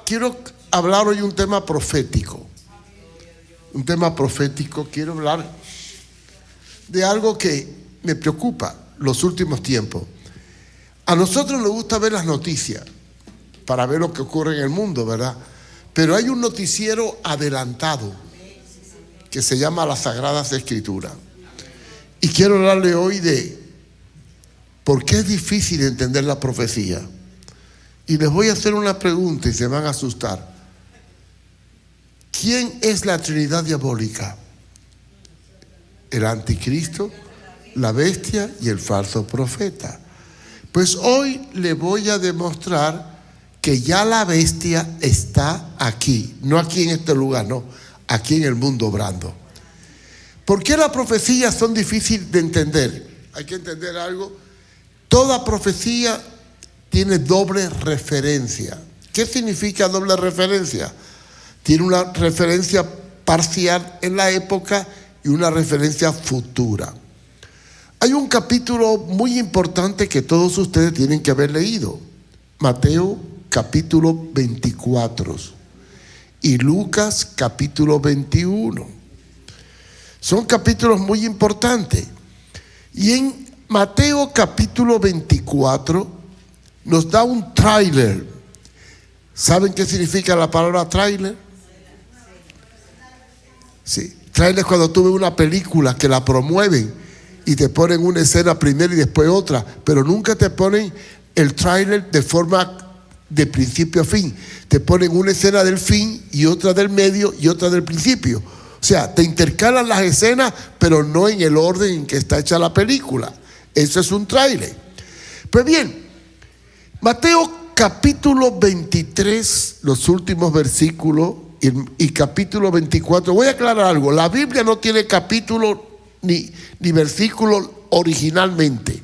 quiero hablar hoy un tema profético. Un tema profético, quiero hablar de algo que me preocupa los últimos tiempos. A nosotros nos gusta ver las noticias para ver lo que ocurre en el mundo, ¿verdad? Pero hay un noticiero adelantado que se llama las Sagradas Escrituras. Y quiero hablarle hoy de por qué es difícil entender la profecía. Y les voy a hacer una pregunta y se van a asustar. ¿Quién es la Trinidad diabólica? El anticristo, la bestia y el falso profeta. Pues hoy le voy a demostrar que ya la bestia está aquí. No aquí en este lugar, no. Aquí en el mundo obrando. ¿Por qué las profecías son difíciles de entender? Hay que entender algo. Toda profecía tiene doble referencia. ¿Qué significa doble referencia? Tiene una referencia parcial en la época y una referencia futura. Hay un capítulo muy importante que todos ustedes tienen que haber leído. Mateo capítulo 24 y Lucas capítulo 21. Son capítulos muy importantes. Y en Mateo capítulo 24 nos da un tráiler. ¿Saben qué significa la palabra tráiler? Sí, tráiler cuando tú ves una película que la promueven y te ponen una escena primero y después otra, pero nunca te ponen el tráiler de forma de principio a fin. Te ponen una escena del fin y otra del medio y otra del principio. O sea, te intercalan las escenas, pero no en el orden en que está hecha la película. Eso es un tráiler. Pues bien, Mateo capítulo 23, los últimos versículos, y capítulo 24. Voy a aclarar algo. La Biblia no tiene capítulo ni versículo originalmente.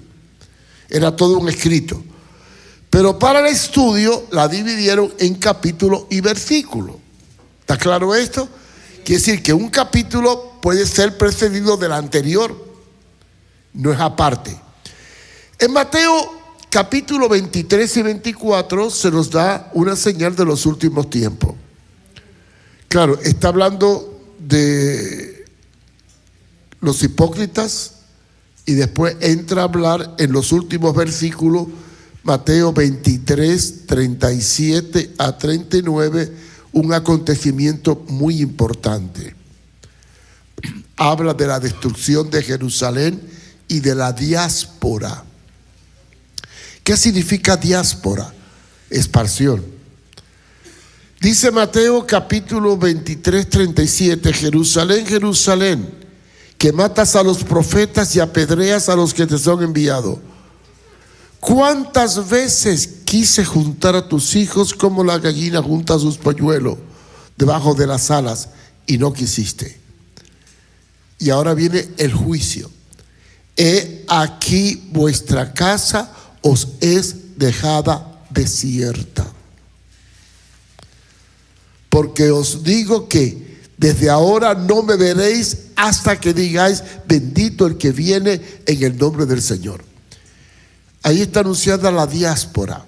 Era todo un escrito. Pero para el estudio la dividieron en capítulo y versículo. ¿Está claro esto? Quiere decir que un capítulo puede ser precedido del anterior. No es aparte. En Mateo capítulo 23 y 24 se nos da una señal de los últimos tiempos. Claro, está hablando de los hipócritas y después entra a hablar en los últimos versículos, Mateo 23, 37 a 39, un acontecimiento muy importante. Habla de la destrucción de Jerusalén y de la diáspora. ¿Qué significa diáspora? Esparción. Dice Mateo capítulo 23, 37, Jerusalén, Jerusalén, que matas a los profetas y apedreas a los que te son enviados. ¿Cuántas veces quise juntar a tus hijos como la gallina junta a sus polluelos debajo de las alas y no quisiste? Y ahora viene el juicio. He aquí vuestra casa os es dejada desierta. Porque os digo que desde ahora no me veréis hasta que digáis, bendito el que viene en el nombre del Señor. Ahí está anunciada la diáspora.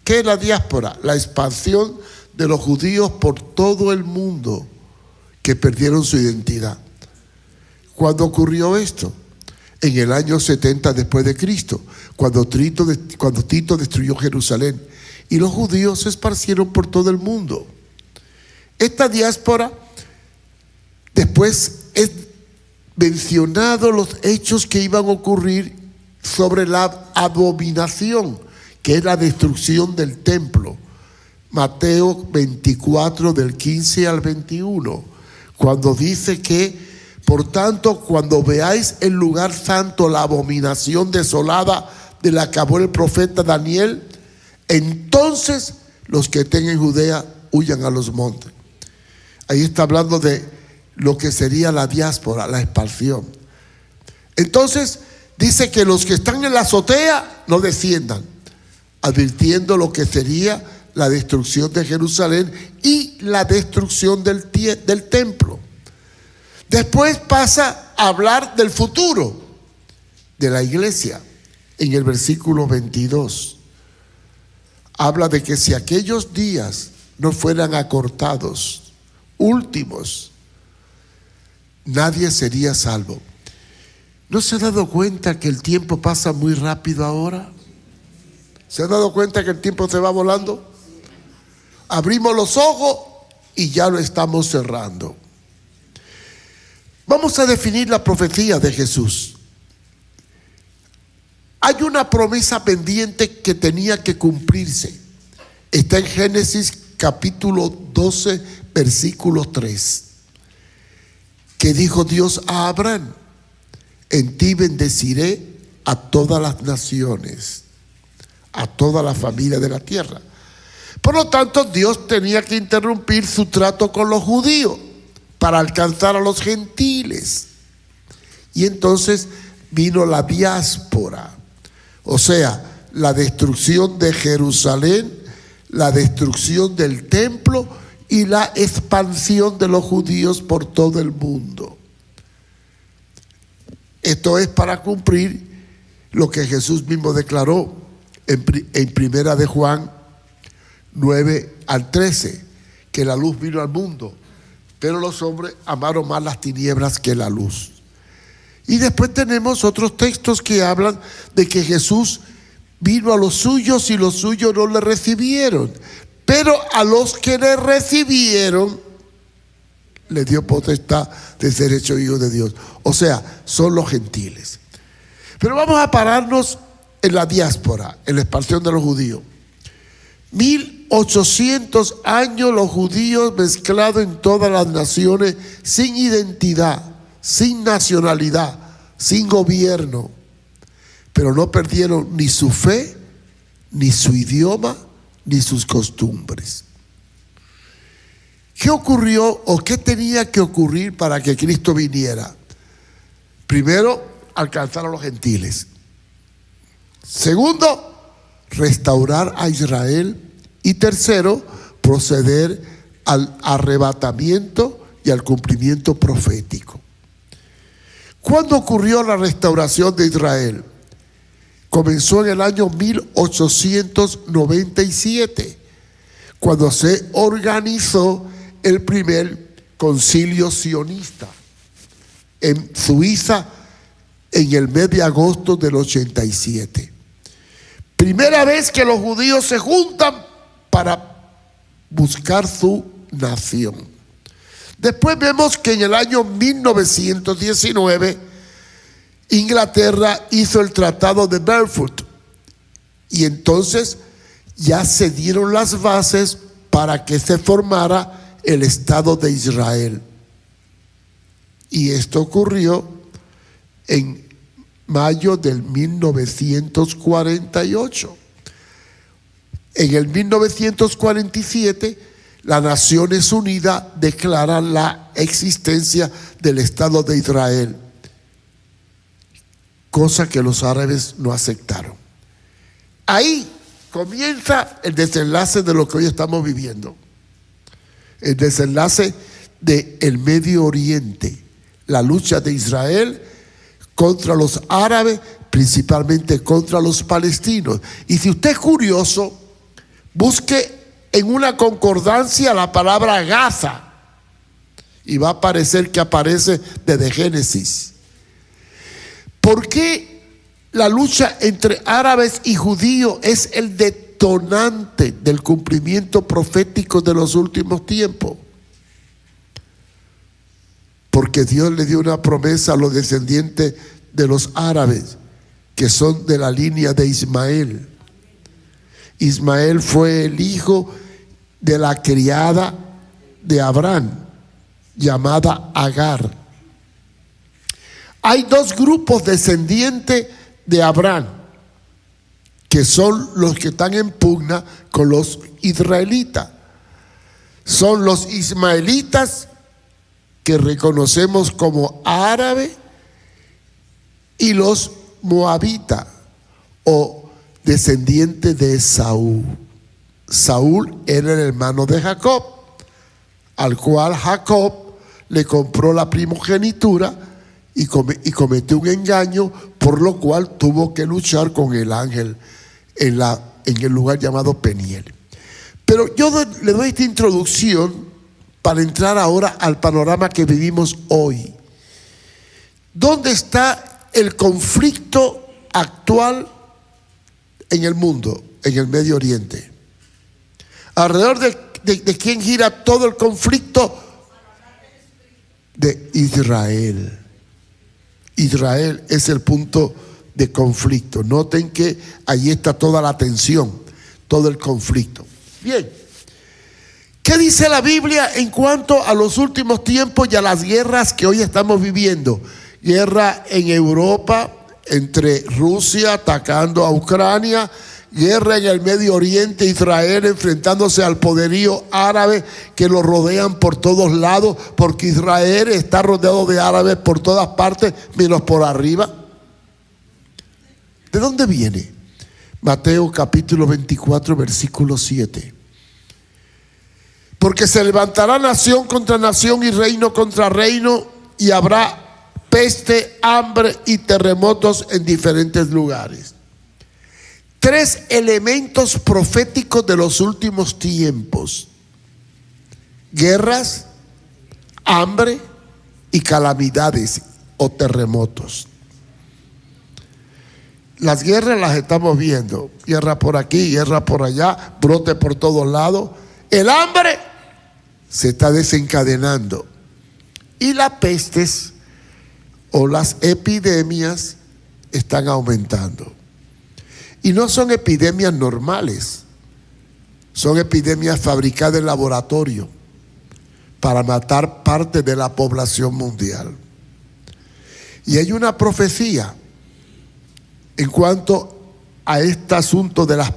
¿Qué es la diáspora? La expansión de los judíos por todo el mundo que perdieron su identidad. ¿Cuándo ocurrió esto? En el año 70 después de Cristo, cuando Tito destruyó Jerusalén y los judíos se esparcieron por todo el mundo. Esta diáspora, después es mencionado los hechos que iban a ocurrir sobre la abominación, que es la destrucción del templo. Mateo 24 del 15 al 21, cuando dice que, por tanto, cuando veáis el lugar santo, la abominación desolada de la que habló el profeta Daniel, entonces los que estén en Judea huyan a los montes. Ahí está hablando de lo que sería la diáspora, la expansión. Entonces dice que los que están en la azotea no desciendan, advirtiendo lo que sería la destrucción de Jerusalén y la destrucción del templo. Después pasa a hablar del futuro de la iglesia en el versículo 22. habla de que si aquellos días no fueran acortados, últimos, nadie sería salvo. ¿No se ha dado cuenta que el tiempo pasa muy rápido ahora? ¿Se ha dado cuenta que el tiempo se va volando? Abrimos los ojos y ya lo estamos cerrando. Vamos a definir la profecía de Jesús. Hay una promesa pendiente que tenía que cumplirse. Está en Génesis capítulo 12, versículo 3. Que dijo Dios a Abraham: en ti bendeciré a todas las naciones, a toda la familia de la tierra. Por lo tanto, Dios tenía que interrumpir su trato con los judíos para alcanzar a los gentiles. Y entonces vino la diáspora, o sea, la destrucción de Jerusalén, la destrucción del templo y la expansión de los judíos por todo el mundo. Esto es para cumplir lo que Jesús mismo declaró en primera de Juan 9 al 13, que la luz vino al mundo, pero los hombres amaron más las tinieblas que la luz. Y después tenemos otros textos que hablan de que Jesús vino a los suyos y los suyos no le recibieron, pero a los que le recibieron le dio potestad de ser hecho hijo de Dios. O sea, son los gentiles. Pero vamos a pararnos en la diáspora, en la expansión de los judíos. 1800 años los judíos mezclados en todas las naciones, sin identidad, sin nacionalidad, sin gobierno, pero no perdieron ni su fe, ni su idioma, ni sus costumbres. ¿Qué ocurrió o qué tenía que ocurrir para que Cristo viniera? Primero, alcanzar a los gentiles. Segundo, restaurar a Israel. Y tercero, proceder al arrebatamiento y al cumplimiento profético. ¿Cuándo ocurrió la restauración de Israel? Comenzó en el año 1897, cuando se organizó el primer concilio sionista en Suiza en el mes de agosto del 87. Primera vez que los judíos se juntan para buscar su nación. Después vemos que en el año 1919 Inglaterra hizo el Tratado de Balfour y entonces ya se dieron las bases para que se formara el Estado de Israel. Y esto ocurrió en mayo del 1948. En el 1947, las Naciones Unidas declaran la existencia del Estado de Israel, cosa que los árabes no aceptaron. Ahí comienza el desenlace de lo que hoy estamos viviendo. El desenlace del Medio Oriente, la lucha de Israel contra los árabes, principalmente contra los palestinos. Y si usted es curioso, busque en una concordancia la palabra Gaza y va a aparecer que aparece desde Génesis. ¿Por qué la lucha entre árabes y judíos es el detonante del cumplimiento profético de los últimos tiempos? Porque Dios le dio una promesa a los descendientes de los árabes, que son de la línea de Ismael. Ismael fue el hijo de la criada de Abraham, llamada Agar. Hay dos grupos descendientes de Abraham, que son los que están en pugna con los israelitas. Son los ismaelitas, que reconocemos como árabes, y los moabitas, o descendientes de Saúl. Saúl era el hermano de Jacob, al cual Jacob le compró la primogenitura y cometió un engaño, por lo cual tuvo que luchar con el ángel en la en el lugar llamado Peniel. Pero yo le doy esta introducción para entrar ahora al panorama que vivimos hoy. ¿Dónde está el conflicto actual en el mundo, en el Medio Oriente? ¿Alrededor de quién gira todo el conflicto? De Israel. Israel es el punto de conflicto. Noten que allí está toda la tensión, todo el conflicto. Bien, ¿qué dice la Biblia en cuanto a los últimos tiempos y a las guerras que hoy estamos viviendo? Guerra en Europa entre Rusia atacando a Ucrania, guerra en el Medio Oriente, Israel enfrentándose al poderío árabe que lo rodean por todos lados, porque Israel está rodeado de árabes por todas partes, menos por arriba. ¿De dónde viene? Mateo capítulo 24, versículo 7. Porque se levantará nación contra nación y reino contra reino, y habrá peste, hambre y terremotos en diferentes lugares. Tres elementos proféticos de los últimos tiempos: guerras, hambre y calamidades o terremotos. Las guerras las estamos viendo, guerra por aquí, guerra por allá, brote por todos lados. El hambre se está desencadenando y las pestes o las epidemias están aumentando. Y no son epidemias normales, son epidemias fabricadas en laboratorio para matar parte de la población mundial. Y hay una profecía en cuanto a este asunto de las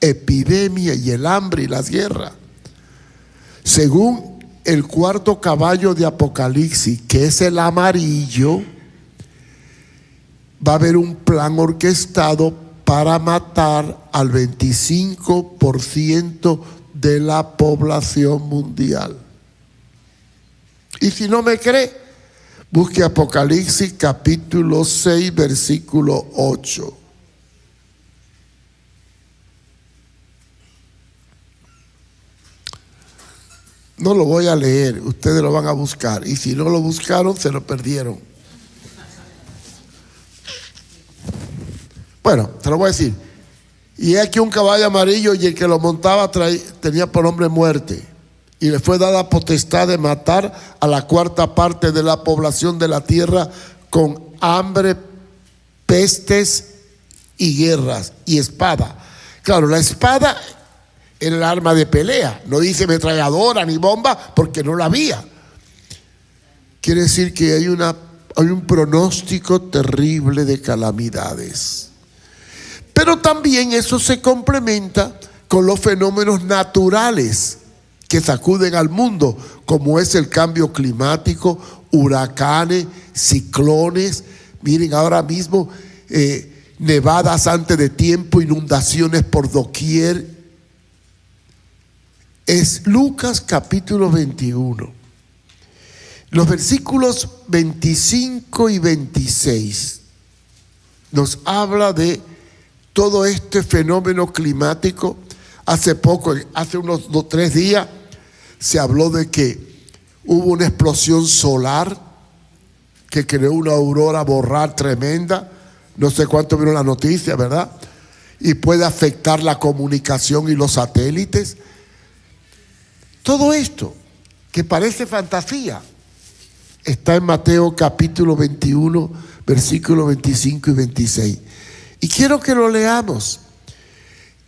epidemias y el hambre y las guerras. Según el cuarto caballo de Apocalipsis, que es el amarillo, va a haber un plan orquestado para matar al 25% de la población mundial. Y si no me cree, busque Apocalipsis capítulo 6, versículo 8. No lo voy a leer, ustedes lo van a buscar. Y si no lo buscaron, se lo perdieron. Bueno, te lo voy a decir. Y aquí un caballo amarillo, y el que lo montaba tenía por nombre muerte. Y le fue dada potestad de matar a la cuarta parte de la población de la tierra con hambre, pestes y guerras y espada. Claro, la espada era el arma de pelea. No dice ametralladora ni bomba porque no la había. Quiere decir que hay un pronóstico terrible de calamidades. Pero también eso se complementa con los fenómenos naturales que sacuden al mundo, como es el cambio climático, huracanes, ciclones. Miren, ahora mismo nevadas antes de tiempo, inundaciones por doquier. Es Lucas capítulo 21. Los versículos 25 y 26 nos habla de todo este fenómeno climático. Hace poco, hace unos 3 días, se habló de que hubo una explosión solar que creó una aurora boreal tremenda. No sé cuánto vieron la noticia, ¿verdad? Y puede afectar la comunicación y los satélites. Todo esto, que parece fantasía, está en Mateo capítulo 21, versículos 25 y 26. Y quiero que lo leamos.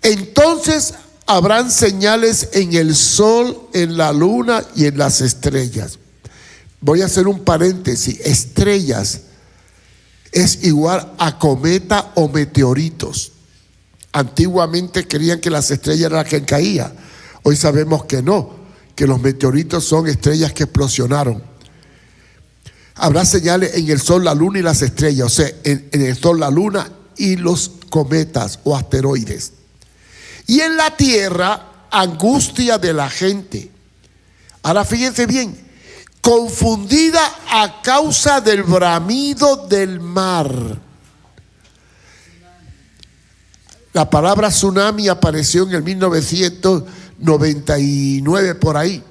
Entonces habrán señales en el sol, en la luna y en las estrellas. Voy a hacer un paréntesis. Estrellas es igual a cometa o meteoritos. Antiguamente creían que las estrellas eran las que caían. Hoy sabemos que no, que los meteoritos son estrellas que explosionaron. Habrá señales en el sol, la luna y las estrellas. O sea, en el sol, la luna y los cometas o asteroides. Y en la tierra, angustia de la gente. Ahora fíjense bien, confundida a causa del bramido del mar. La palabra tsunami apareció en el 1999 por ahí.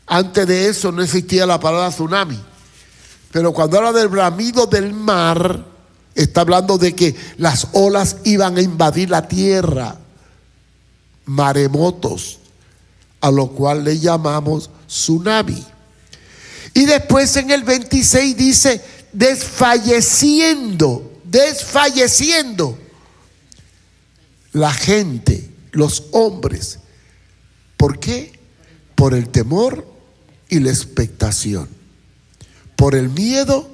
Antes de eso no existía la palabra tsunami. Pero cuando habla del bramido del mar, está hablando de que las olas iban a invadir la tierra. Maremotos, a lo cual le llamamos tsunami. Y después en el 26 dice, desfalleciendo la gente, los hombres. ¿Por qué? Por el temor y la expectación, por el miedo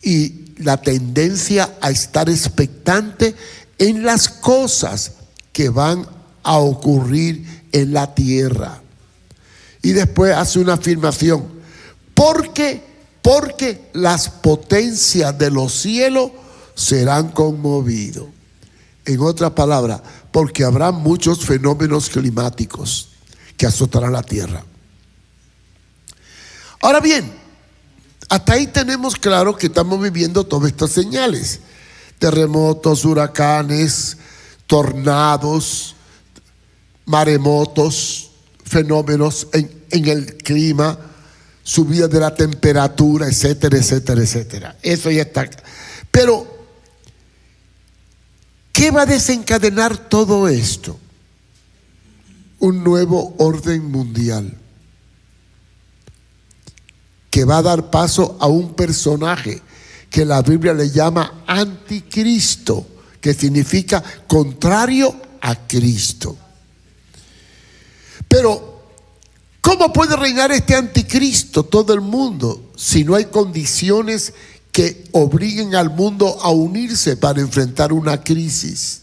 y la tendencia a estar expectante en las cosas que van a ocurrir en la tierra. Y después hace una afirmación, porque las potencias de los cielos serán conmovidos. En otras palabras, porque habrá muchos fenómenos climáticos que azotarán la tierra. Ahora bien, hasta ahí tenemos claro que estamos viviendo todas estas señales: terremotos, huracanes, tornados, maremotos, fenómenos en el clima, subida de la temperatura, etcétera, etcétera, etcétera. Eso ya está. Pero, ¿qué va a desencadenar todo esto? Un nuevo orden mundial que va a dar paso a un personaje que la Biblia le llama anticristo, que significa contrario a Cristo. Pero, ¿cómo puede reinar este anticristo todo el mundo si no hay condiciones que obliguen al mundo a unirse para enfrentar una crisis?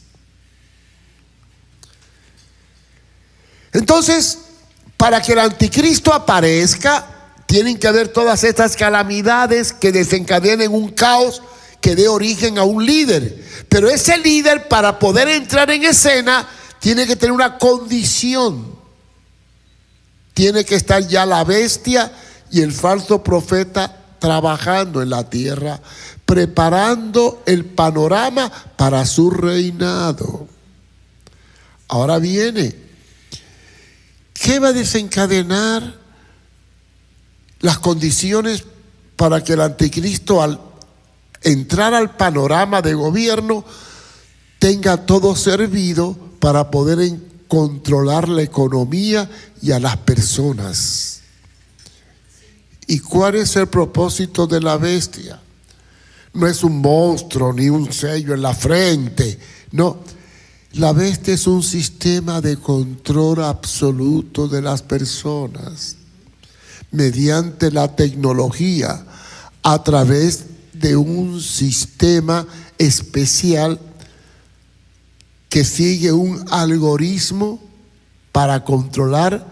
Entonces, para que el anticristo aparezca, tienen que haber todas estas calamidades que desencadenen un caos que dé origen a un líder. Pero ese líder, para poder entrar en escena, tiene que tener una condición. Tiene que estar ya la bestia y el falso profeta trabajando en la tierra, preparando el panorama para su reinado. Ahora viene, ¿qué va a desencadenar las condiciones para que el anticristo, al entrar al panorama de gobierno, tenga todo servido para poder controlar la economía y a las personas? ¿Y cuál es el propósito de la bestia? No es un monstruo ni un sello en la frente, no. La bestia es un sistema de control absoluto de las personas mediante la tecnología, a través de un sistema especial que sigue un algoritmo para controlar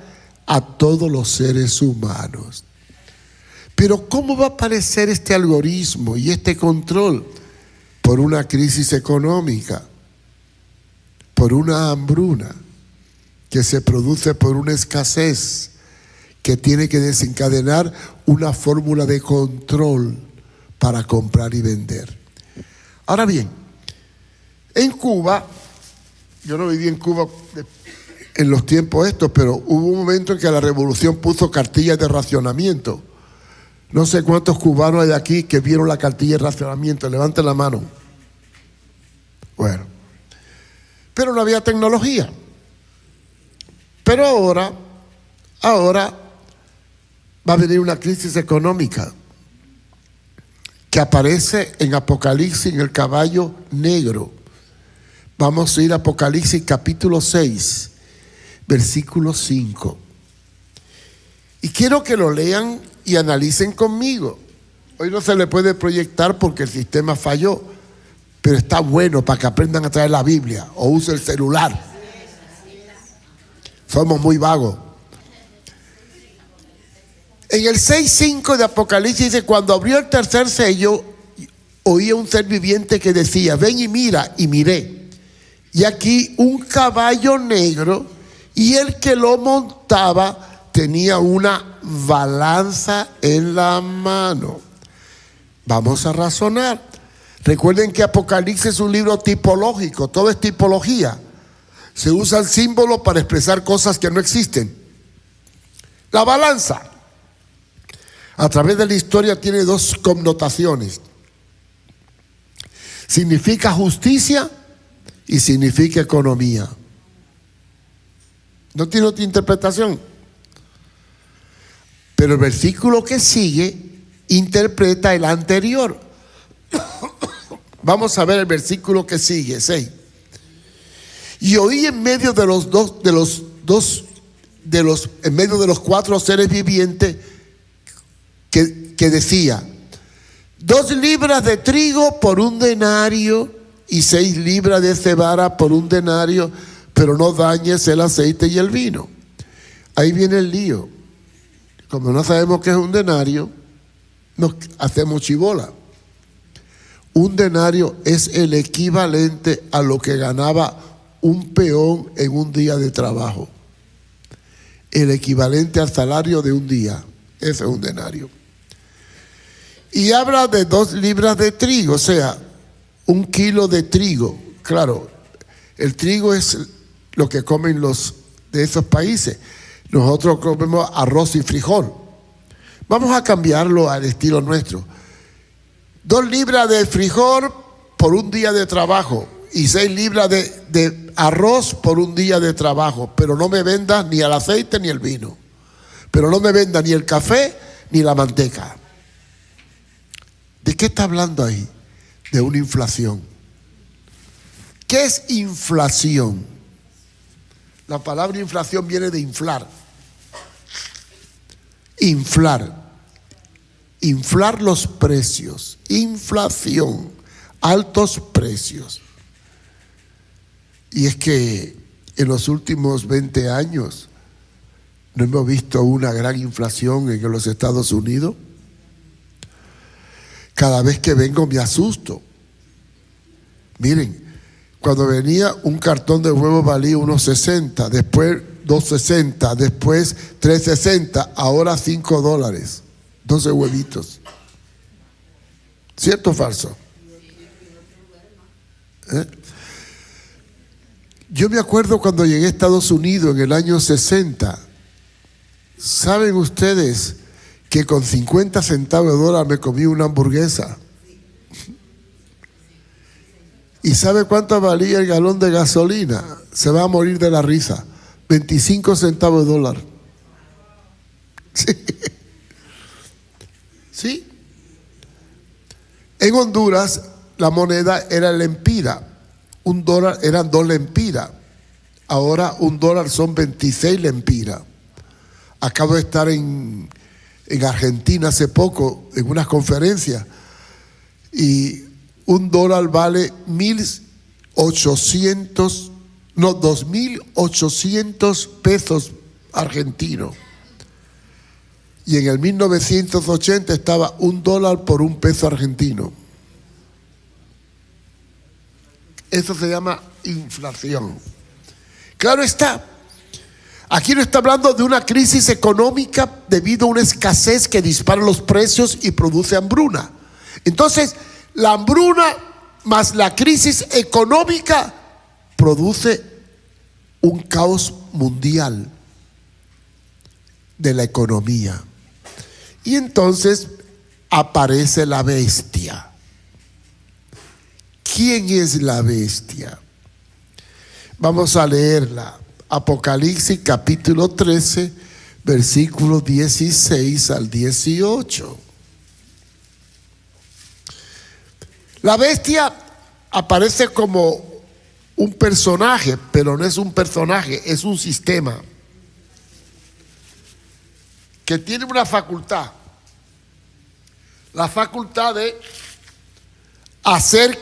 a todos los seres humanos. Pero ¿cómo va a aparecer este algoritmo y este control? Por una crisis económica, por una hambruna que se produce por una escasez que tiene que desencadenar una fórmula de control para comprar y vender. Ahora bien, en Cuba, yo no viví en Cuba en los tiempos estos, pero hubo un momento en que la revolución puso cartillas de racionamiento. No sé cuántos cubanos hay aquí que vieron la cartilla de racionamiento. Levanten la mano. Bueno, pero no había tecnología. Pero ahora va a venir una crisis económica que aparece en Apocalipsis, en el caballo negro. Vamos a ir a Apocalipsis capítulo 6, versículo 5. Y quiero que lo lean y analicen conmigo. Hoy no se le puede proyectar porque el sistema falló, pero está bueno para que aprendan a traer la Biblia o use el celular. Somos muy vagos. En el 6:5 de Apocalipsis dice: cuando abrió el tercer sello, oía un ser viviente que decía: ven y mira. Y miré, y aquí un caballo negro, y el que lo montaba tenía una balanza en la mano. Vamos a razonar. Recuerden que Apocalipsis es un libro tipológico, todo es tipología. Se usan símbolos para expresar cosas que no existen. La balanza, a través de la historia, tiene dos connotaciones. Significa justicia y significa economía. No tiene otra interpretación. Pero el versículo que sigue interpreta el anterior. Vamos a ver el versículo que sigue, 6. Y oí en medio de los en medio de los cuatro seres vivientes que decía: 2 libras de trigo por 1 denario y 6 libras de cebada por 1 denario, pero no dañes el aceite y el vino. Ahí viene el lío. Como no sabemos qué es 1 denario, nos hacemos chibola. 1 denario es el equivalente a lo que ganaba un peón en un día de trabajo. El equivalente al salario de un día. Ese es 1 denario. Y habla de 2 libras de trigo, o sea, 1 kilo de trigo. Claro, el trigo es lo que comen los de esos países. Nosotros comemos arroz y frijol. Vamos a cambiarlo al estilo nuestro. 2 libras de frijol por 1 día de trabajo y 6 libras de arroz por 1 día de trabajo. Pero no me vendas ni el aceite ni el vino. Pero no me vendas ni el café ni la manteca. ¿De qué está hablando ahí? De una inflación. ¿Qué es inflación? La palabra inflación viene de inflar. Inflar los precios. Inflación. Altos precios. Y es que en los últimos 20 años no hemos visto una gran inflación en los Estados Unidos. Cada vez que vengo me asusto. Miren, cuando venía un cartón de huevos valía $1.60, después $2.60, después $3.60, ahora $5, 12 huevitos. ¿Cierto o falso? Yo me acuerdo cuando llegué a Estados Unidos en el año 60. ¿Saben ustedes que con 50 centavos de dólar me comí una hamburguesa? ¿Y sabe cuánto valía el galón de gasolina? Se va a morir de la risa. 25 centavos de dólar. Sí. ¿Sí? En Honduras la moneda era el lempira. $1 eran 2 lempiras. Ahora $1 son 26 lempiras. Acabo de estar en Argentina hace poco, en unas conferencias, y $1 vale 2.800 pesos argentinos. Y en el 1980 estaba $1 por 1 peso argentino. Eso se llama inflación. Claro está. Aquí no está hablando de una crisis económica debido a una escasez que dispara los precios y produce hambruna. Entonces, la hambruna más la crisis económica produce un caos mundial de la economía. Y entonces aparece la bestia. ¿Quién es la bestia? Vamos a leerla. Apocalipsis capítulo 13, versículos 16 al 18. La bestia aparece como un personaje, pero no es un personaje, es un sistema que tiene una facultad. La facultad de hacer,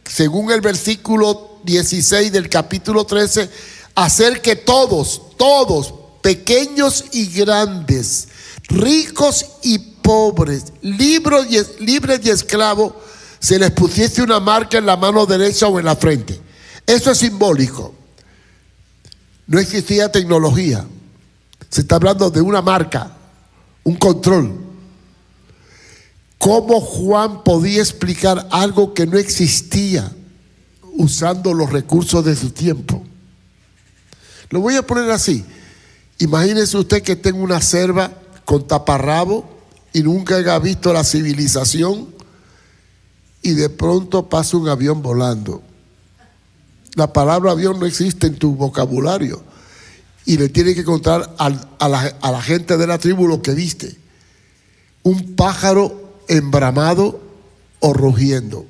según el versículo 16 del capítulo 13, hacer que todos, pequeños y grandes, ricos y pobres, libres y esclavos, se les pusiese una marca en la mano derecha o en la frente. Eso es simbólico. No existía tecnología. Se está hablando de una marca, un control. ¿Cómo Juan podía explicar algo que no existía usando los recursos de su tiempo? Lo voy a poner así. Imagínese usted que tenga una selva con taparrabo y nunca haya visto la civilización y de pronto pasa un avión volando. La palabra avión no existe en tu vocabulario y le tiene que contar a la gente de la tribu lo que viste. Un pájaro embramado o rugiendo.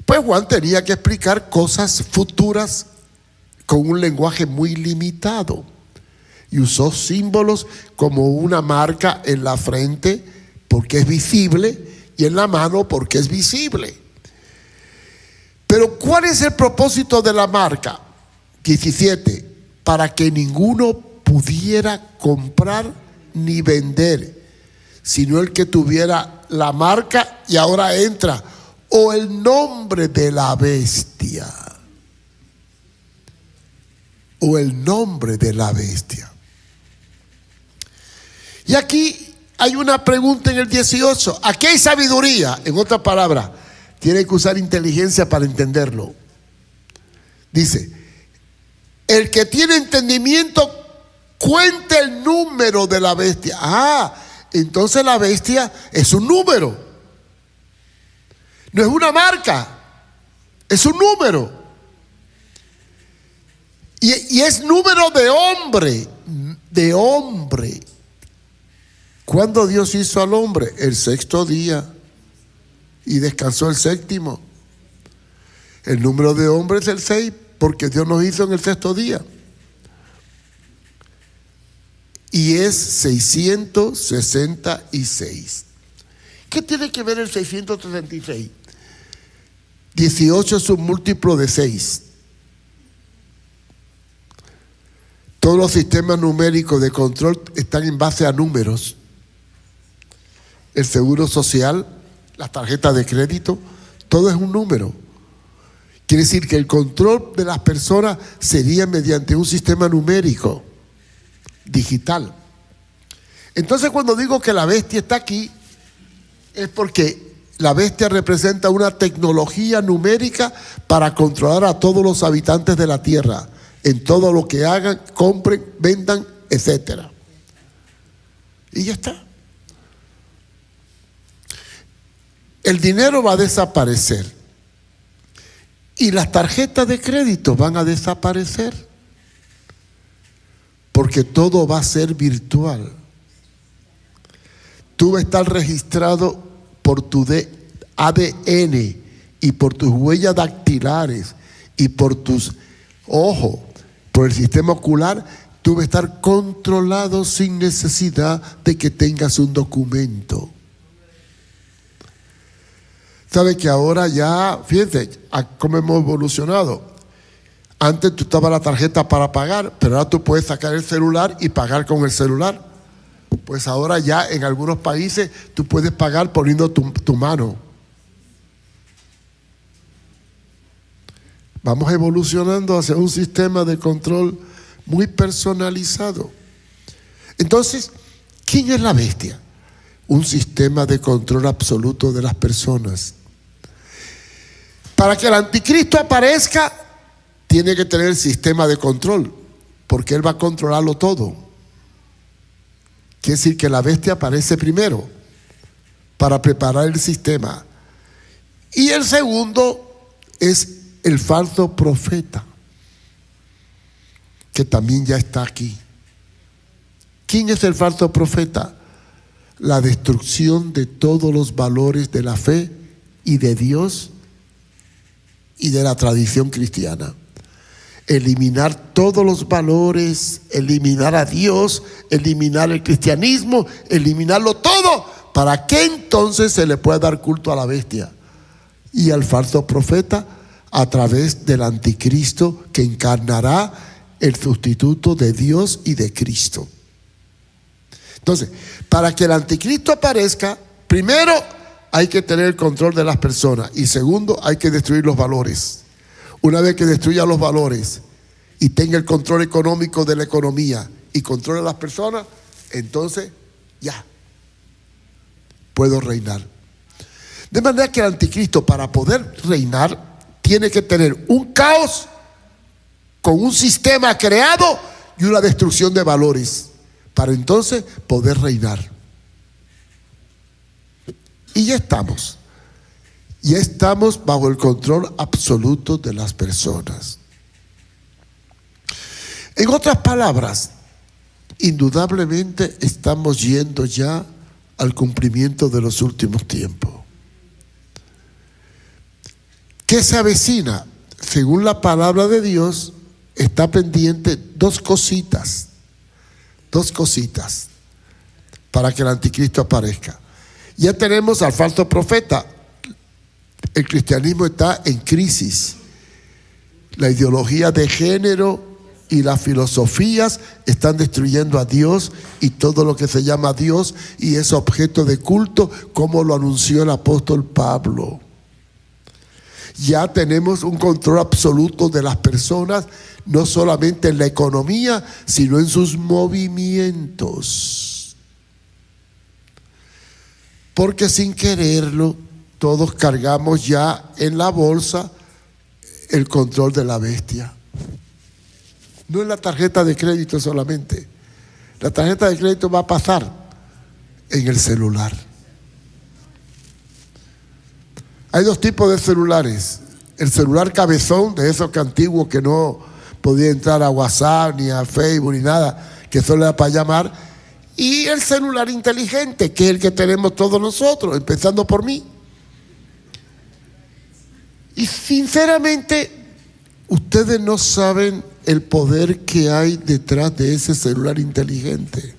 Pues Juan tenía que explicar cosas futuras con un lenguaje muy limitado y usó símbolos como una marca en la frente porque es visible y en la mano porque es visible. Pero ¿cuál es el propósito de la marca? 17. Para que ninguno pudiera comprar ni vender, sino el que tuviera la marca, y ahora entra, o el nombre de la bestia. O el nombre de la bestia. Y aquí hay una pregunta en el 18. Aquí hay sabiduría. En otras palabras, tiene que usar inteligencia para entenderlo. Dice, el que tiene entendimiento cuente el número de la bestia. Entonces la bestia es un número. No es una marca, es un número. Y es número de hombre, de hombre. ¿Cuándo Dios hizo al hombre? El sexto día. Y descansó el séptimo. El número de hombre es el 6, porque Dios nos hizo en el sexto día. Y es 666. ¿Qué tiene que ver el 666? 18 es un múltiplo de 6. Todos los sistemas numéricos de control están en base a números. El seguro social, las tarjetas de crédito, todo es un número. Quiere decir que el control de las personas sería mediante un sistema numérico digital. Entonces, cuando digo que la bestia está aquí, es porque la bestia representa una tecnología numérica para controlar a todos los habitantes de la tierra, en todo lo que hagan, compren, vendan, etcétera. Y ya está. El dinero va a desaparecer y las tarjetas de crédito van a desaparecer porque todo va a ser virtual. Tú vas a estar registrado por tu ADN y por tus huellas dactilares y por tus ojos, por el sistema ocular. Tú vas a estar controlado sin necesidad de que tengas un documento. ¿Sabe que ahora ya, fíjense, cómo hemos evolucionado? Antes tú estabas la tarjeta para pagar, pero ahora tú puedes sacar el celular y pagar con el celular. Pues ahora ya en algunos países tú puedes pagar poniendo tu mano. Vamos evolucionando hacia un sistema de control muy personalizado. Entonces, ¿quién es la bestia? Un sistema de control absoluto de las personas. Para que el anticristo aparezca, tiene que tener el sistema de control, porque él va a controlarlo todo. Quiere decir que la bestia aparece primero para preparar el sistema. Y el segundo es el falso profeta, que también ya está aquí. ¿Quién es el falso profeta? La destrucción de todos los valores de la fe y de Dios y de la tradición cristiana. Eliminar todos los valores, eliminar a Dios, eliminar el cristianismo, eliminarlo todo, para que entonces se le pueda dar culto a la bestia y al falso profeta a través del anticristo, que encarnará el sustituto de Dios y de Cristo. Entonces, para que el anticristo aparezca, primero hay que tener el control de las personas y segundo hay que destruir los valores. Una vez que destruya los valores y tenga el control económico de la economía y controle a las personas, entonces ya puedo reinar. De manera que el anticristo, para poder reinar, tiene que tener un caos con un sistema creado y una destrucción de valores, para entonces poder reinar. Y ya estamos bajo el control absoluto de las personas. En otras palabras, indudablemente estamos yendo ya al cumplimiento de los últimos tiempos. ¿Qué se avecina? Según la palabra de Dios, está pendiente dos cositas para que el anticristo aparezca. Ya tenemos al falso profeta. El cristianismo está en crisis. La ideología de género y las filosofías están destruyendo a Dios y todo lo que se llama Dios y es objeto de culto, como lo anunció el apóstol Pablo. Ya tenemos un control absoluto de las personas, no solamente en la economía, sino en sus movimientos. Porque sin quererlo, todos cargamos ya en la bolsa el control de la bestia. No en la tarjeta de crédito solamente. La tarjeta de crédito va a pasar en el celular. Hay dos tipos de celulares. El celular cabezón, de esos que antiguos que no podía entrar a WhatsApp, ni a Facebook, ni nada, que solo era para llamar. Y el celular inteligente, que es el que tenemos todos nosotros, empezando por mí. Y sinceramente, ustedes no saben el poder que hay detrás de ese celular inteligente.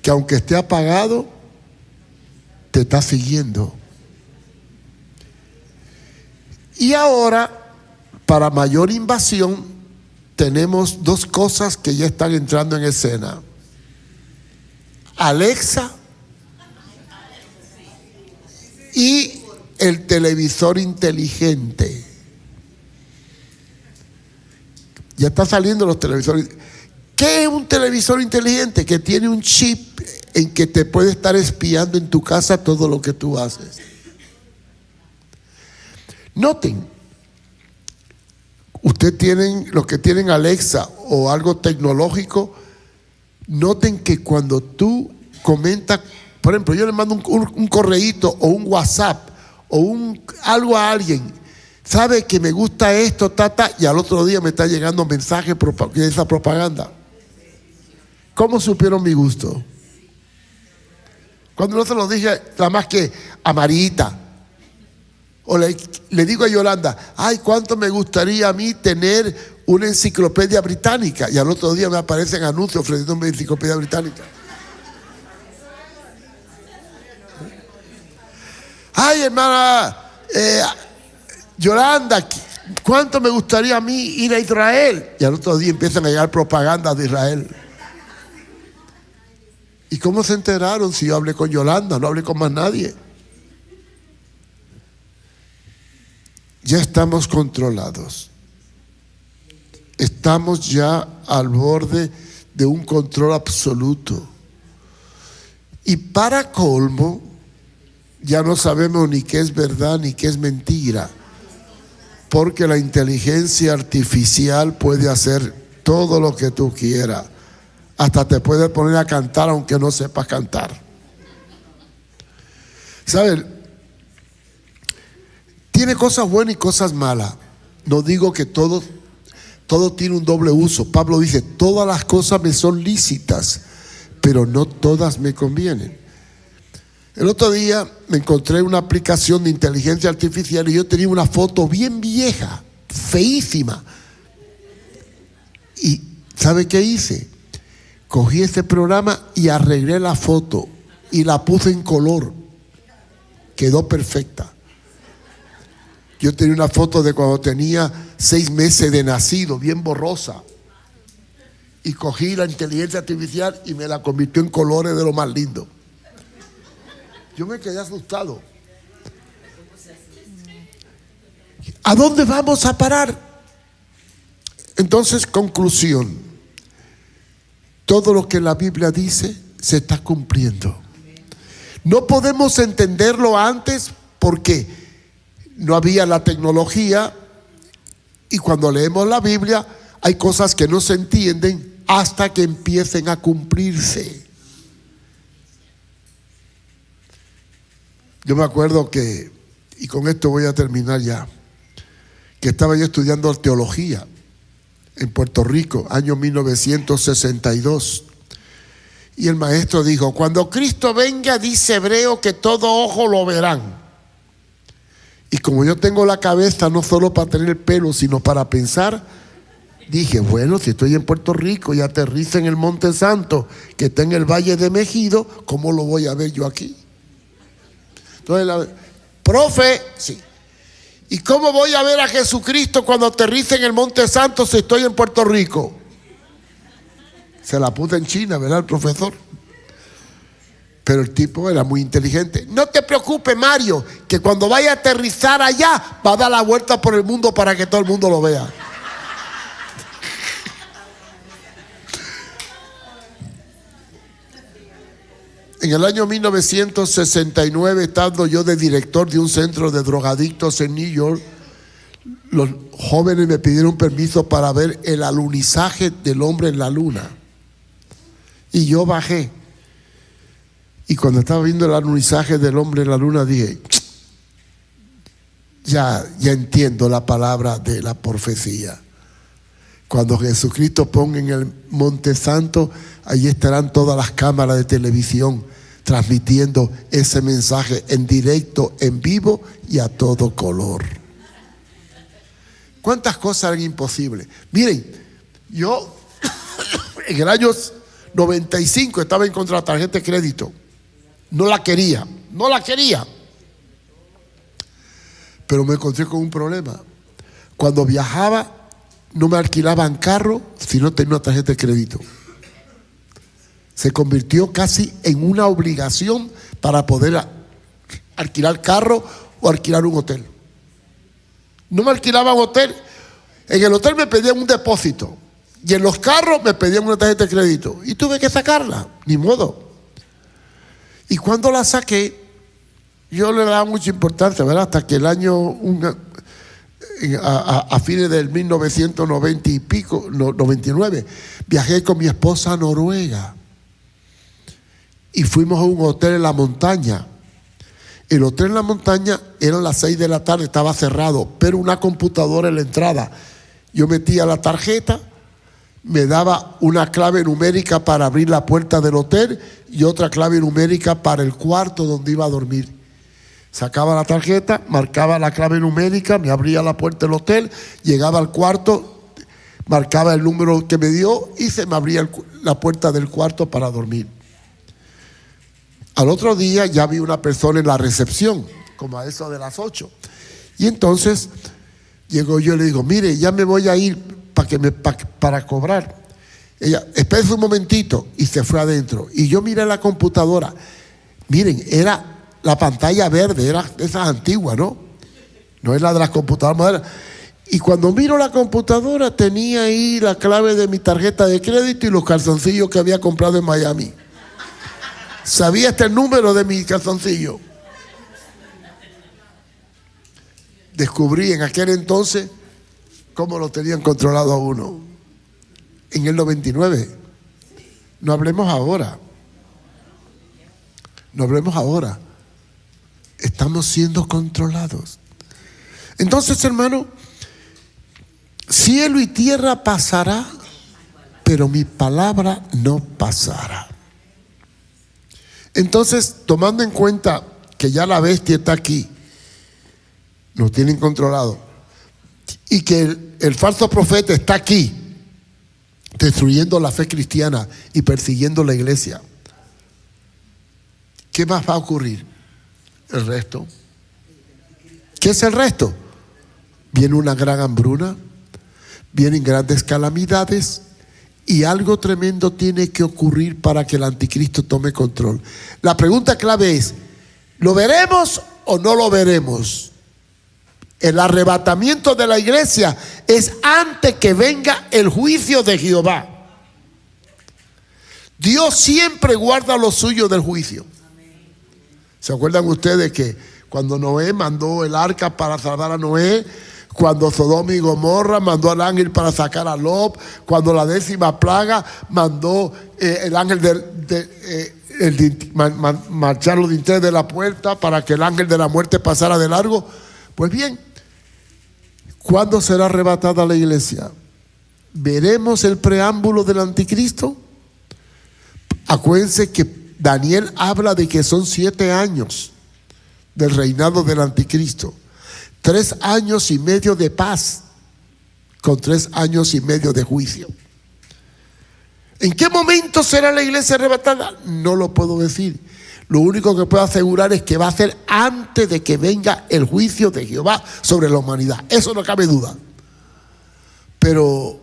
Que aunque esté apagado, te está siguiendo. Y ahora, para mayor invasión, tenemos dos cosas que ya están entrando en escena. Alexa y el televisor inteligente. Ya están saliendo los televisores. ¿Qué es un televisor inteligente? Que tiene un chip en que te puede estar espiando en tu casa todo lo que tú haces. Noten, los que tienen Alexa o algo tecnológico, noten que cuando tú comentas, por ejemplo, yo le mando un correíto o un WhatsApp o algo a alguien, sabe que me gusta esto, y al otro día me está llegando mensaje de esa propaganda. ¿Cómo supieron mi gusto? Cuando no se lo dije, nada más que a Marita. O le digo a Yolanda, ay, cuánto me gustaría a mí tener una enciclopedia británica. Y al otro día me aparecen anuncios ofreciéndome una enciclopedia británica. Ay, hermana Yolanda, cuánto me gustaría a mí ir a Israel. Y al otro día empiezan a llegar propagandas de Israel. ¿Y cómo se enteraron si yo hablé con Yolanda? No hablé con más nadie. Ya estamos controlados. Estamos ya al borde de un control absoluto. Y para colmo, ya no sabemos ni qué es verdad ni qué es mentira. Porque la inteligencia artificial puede hacer todo lo que tú quieras. Hasta te puede poner a cantar aunque no sepas cantar. ¿Saben? Tiene cosas buenas y cosas malas. No digo que todo tiene un doble uso. Pablo dice, todas las cosas me son lícitas, pero no todas me convienen. El otro día me encontré una aplicación de inteligencia artificial y yo tenía una foto bien vieja, feísima. Y ¿sabe qué hice? Cogí ese programa y arreglé la foto y la puse en color. Quedó perfecta. Yo tenía una foto de cuando tenía 6 meses de nacido, bien borrosa. Y cogí la inteligencia artificial y me la convirtió en colores de lo más lindo. Yo me quedé asustado. ¿A dónde vamos a parar? Entonces, conclusión. Todo lo que la Biblia dice se está cumpliendo. No podemos entenderlo antes porque no había la tecnología, y cuando leemos la Biblia hay cosas que no se entienden hasta que empiecen a cumplirse. Yo me acuerdo que, y con esto voy a terminar ya, que estaba yo estudiando teología en Puerto Rico, año 1962. Y el maestro dijo: cuando Cristo venga, dice Hebreo, que todo ojo lo verán. Y como yo tengo la cabeza no solo para tener pelo, sino para pensar, dije, bueno, si estoy en Puerto Rico y aterrizo en el Monte Santo, que está en el Valle de Mejido, ¿cómo lo voy a ver yo aquí? Entonces, profe, sí. ¿Y cómo voy a ver a Jesucristo cuando aterrice en el Monte Santo si estoy en Puerto Rico? Se la puso en China, ¿verdad, el profesor? Pero el tipo era muy inteligente. No te preocupes, Mario, que cuando vaya a aterrizar allá, va a dar la vuelta por el mundo para que todo el mundo lo vea. En el año 1969, estando yo de director de un centro de drogadictos en New York, los jóvenes me pidieron permiso para ver el alunizaje del hombre en la luna. Y yo bajé. Y cuando estaba viendo el alunizaje del hombre en la luna, dije, ya entiendo la palabra de la profecía. Cuando Jesucristo ponga en el Monte Santo, allí estarán todas las cámaras de televisión transmitiendo ese mensaje en directo, en vivo y a todo color. ¿Cuántas cosas eran imposibles? Miren, yo en el año 95 estaba en contra de la tarjeta de crédito. No la quería. Pero me encontré con un problema. Cuando viajaba, no me alquilaban carro si no tenía una tarjeta de crédito. Se convirtió casi en una obligación para poder alquilar carro o alquilar un hotel. No me alquilaban hotel. En el hotel me pedían un depósito y en los carros me pedían una tarjeta de crédito y tuve que sacarla, ni modo. Y cuando la saqué, yo le daba mucha importancia, ¿verdad? Hasta que el año a fines del 1990 y pico, 99, viajé con mi esposa a Noruega y fuimos a un hotel en la montaña. El hotel en la montaña eran las 6 de la tarde, estaba cerrado, pero una computadora en la entrada. Yo metía la tarjeta, me daba una clave numérica para abrir la puerta del hotel y otra clave numérica para el cuarto donde iba a dormir. Sacaba la tarjeta, marcaba la clave numérica, me abría la puerta del hotel, llegaba al cuarto, marcaba el número que me dio y se me abría la puerta del cuarto para dormir. Al otro día ya vi una persona en la recepción, como a eso de las 8. Y entonces llego yo y le digo, mire, ya me voy a ir para cobrar. Ella, espérese un momentito, y se fue adentro. Y yo miré la computadora. Miren, era la pantalla verde, era de esas antiguas, ¿no? No es la de las computadoras modernas. Y cuando miro la computadora, tenía ahí la clave de mi tarjeta de crédito y los calzoncillos que había comprado en Miami. Sabía hasta el número de mi calzoncillo. Descubrí en aquel entonces cómo lo tenían controlado a uno. En el 99. No hablemos ahora. No hablemos ahora. Estamos siendo controlados. Entonces, hermano, cielo y tierra pasará, pero mi palabra no pasará. Entonces, tomando en cuenta que ya la bestia está aquí, nos tienen controlado, y que el falso profeta está aquí, destruyendo la fe cristiana y persiguiendo la iglesia, ¿qué más va a ocurrir? El resto. ¿Qué es el resto? Viene una gran hambruna, vienen grandes calamidades y algo tremendo tiene que ocurrir para que el anticristo tome control. La pregunta clave es, ¿lo veremos o no lo veremos? El arrebatamiento de la iglesia es antes que venga el juicio de Jehová. Dios siempre guarda lo suyo del juicio. ¿Se acuerdan ustedes que cuando Noé mandó el arca para salvar a Noé, cuando Sodoma y Gomorra mandó al ángel para sacar a Lot, cuando la 10ª plaga mandó el ángel marchar los dinteles de la puerta para que el ángel de la muerte pasara de largo? Pues bien, ¿cuándo será arrebatada la iglesia? ¿Veremos el preámbulo del anticristo? Acuérdense que Daniel habla de que son 7 años del reinado del anticristo. 3 años y medio de paz con 3 años y medio de juicio. ¿En qué momento será la iglesia arrebatada? No lo puedo decir. Lo único que puedo asegurar es que va a ser antes de que venga el juicio de Jehová sobre la humanidad. Eso no cabe duda. Pero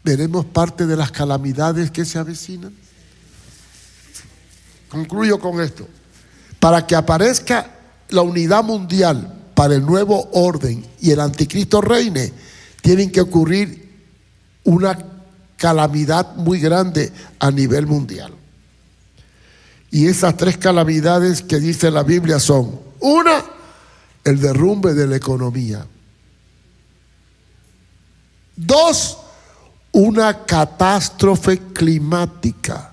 veremos parte de las calamidades que se avecinan. Concluyo con esto. Para que aparezca la unidad mundial para el nuevo orden y el anticristo reine, tienen que ocurrir una calamidad muy grande a nivel mundial. Y esas 3 calamidades que dice la Biblia son: una, el derrumbe de la economía; 2, una catástrofe climática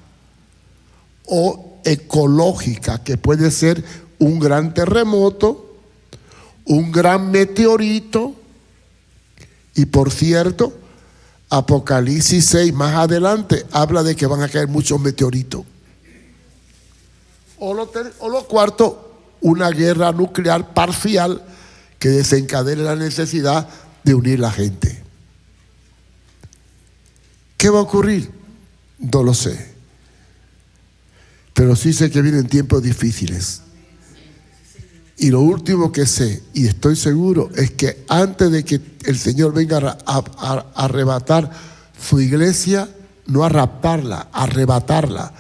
o ecológica, que puede ser un gran terremoto, un gran meteorito. Y por cierto, Apocalipsis 6 más adelante habla de que van a caer muchos meteoritos. O lo cuarto, una guerra nuclear parcial que desencadene la necesidad de unir la gente. ¿Qué va a ocurrir? No lo sé. Pero sí sé que vienen tiempos difíciles. Y lo último que sé, y estoy seguro, es que antes de que el Señor venga a arrebatar su iglesia, no a raptarla, a arrebatarla.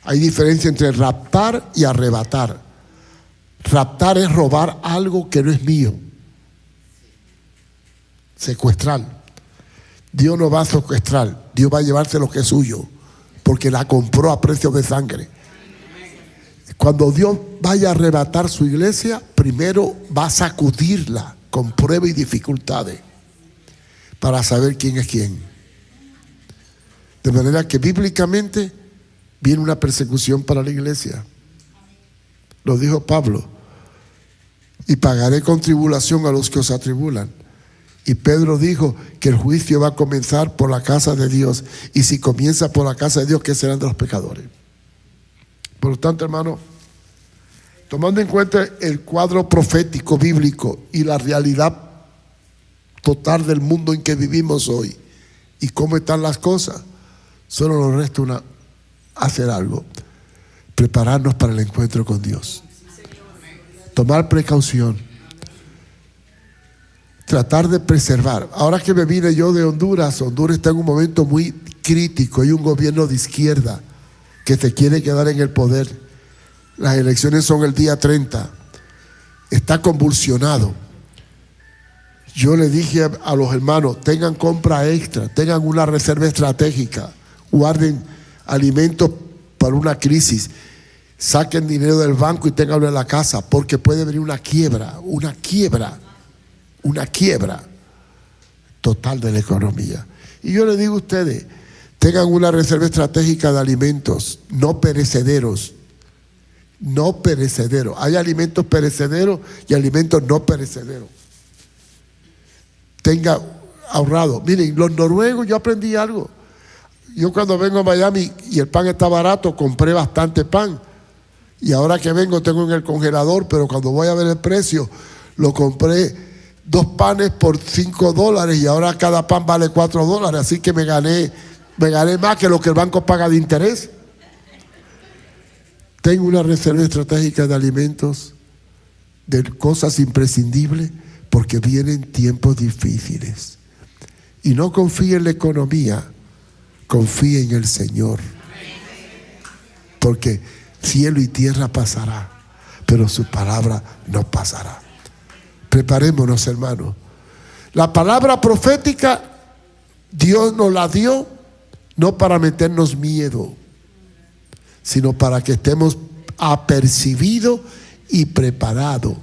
Hay diferencia entre raptar y arrebatar. Raptar es robar algo que no es mío. Secuestrar. Dios no va a secuestrar, Dios va a llevarse lo que es suyo, porque la compró a precio de sangre. Cuando Dios vaya a arrebatar su iglesia, primero va a sacudirla con pruebas y dificultades para saber quién es quién. De manera que bíblicamente viene una persecución para la iglesia. Lo dijo Pablo: y pagaré con tribulación a los que os atribulan. Y Pedro dijo que el juicio va a comenzar por la casa de Dios, y si comienza por la casa de Dios, ¿qué serán de los pecadores? Por lo tanto, hermano, tomando en cuenta el cuadro profético bíblico y la realidad total del mundo en que vivimos hoy y cómo están las cosas, solo nos resta hacer algo: prepararnos para el encuentro con Dios, tomar precaución, tratar de preservar. Ahora que me vine yo de Honduras está en un momento muy crítico. Hay un gobierno de izquierda que se quiere quedar en el poder. Las elecciones son el día 30. Está convulsionado. Yo le dije a los hermanos: tengan compra extra, tengan una reserva estratégica, guarden alimentos para una crisis, saquen dinero del banco y ténganlo en la casa, porque puede venir una quiebra total de la economía. Y yo le digo a ustedes: tengan una reserva estratégica de alimentos no perecederos. No perecederos. Hay alimentos perecederos y alimentos no perecederos. Tenga ahorrado. Miren, los noruegos, yo aprendí algo. Yo cuando vengo a Miami y el pan está barato, compré bastante pan. Y ahora que vengo tengo en el congelador, pero cuando voy a ver el precio, lo compré 2 panes por $5 y ahora cada pan vale $4. Así que me gané más que lo que el banco paga de interés. Tengo una reserva estratégica de alimentos, de cosas imprescindibles, porque vienen tiempos difíciles. Y no confíe en la economía, confíe en el Señor. Porque cielo y tierra pasará, pero su palabra no pasará. Preparémonos, hermanos. La palabra profética Dios nos la dio no para meternos miedo, sino para que estemos apercibido y preparado,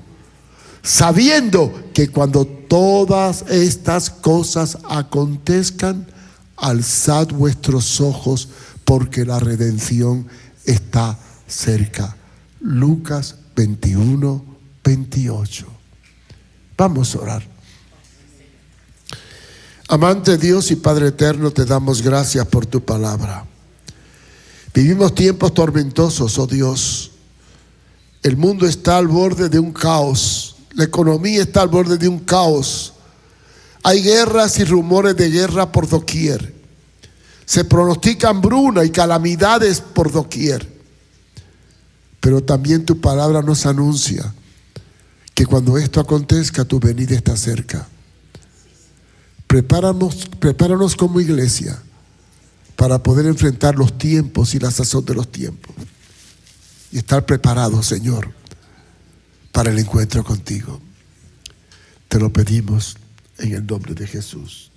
sabiendo que cuando todas estas cosas acontezcan, alzad vuestros ojos, porque la redención está cerca. Lucas 21, 28. Vamos a orar. Amante Dios y Padre eterno, te damos gracias por tu palabra. Vivimos tiempos tormentosos, oh Dios. El mundo está al borde de un caos. La economía está al borde de un caos. Hay guerras y rumores de guerra por doquier. Se pronostican hambruna y calamidades por doquier. Pero también tu palabra nos anuncia que cuando esto acontezca, tu venida está cerca. Prepáranos como iglesia para poder enfrentar los tiempos y la sazón de los tiempos. Y estar preparados, Señor, para el encuentro contigo. Te lo pedimos en el nombre de Jesús.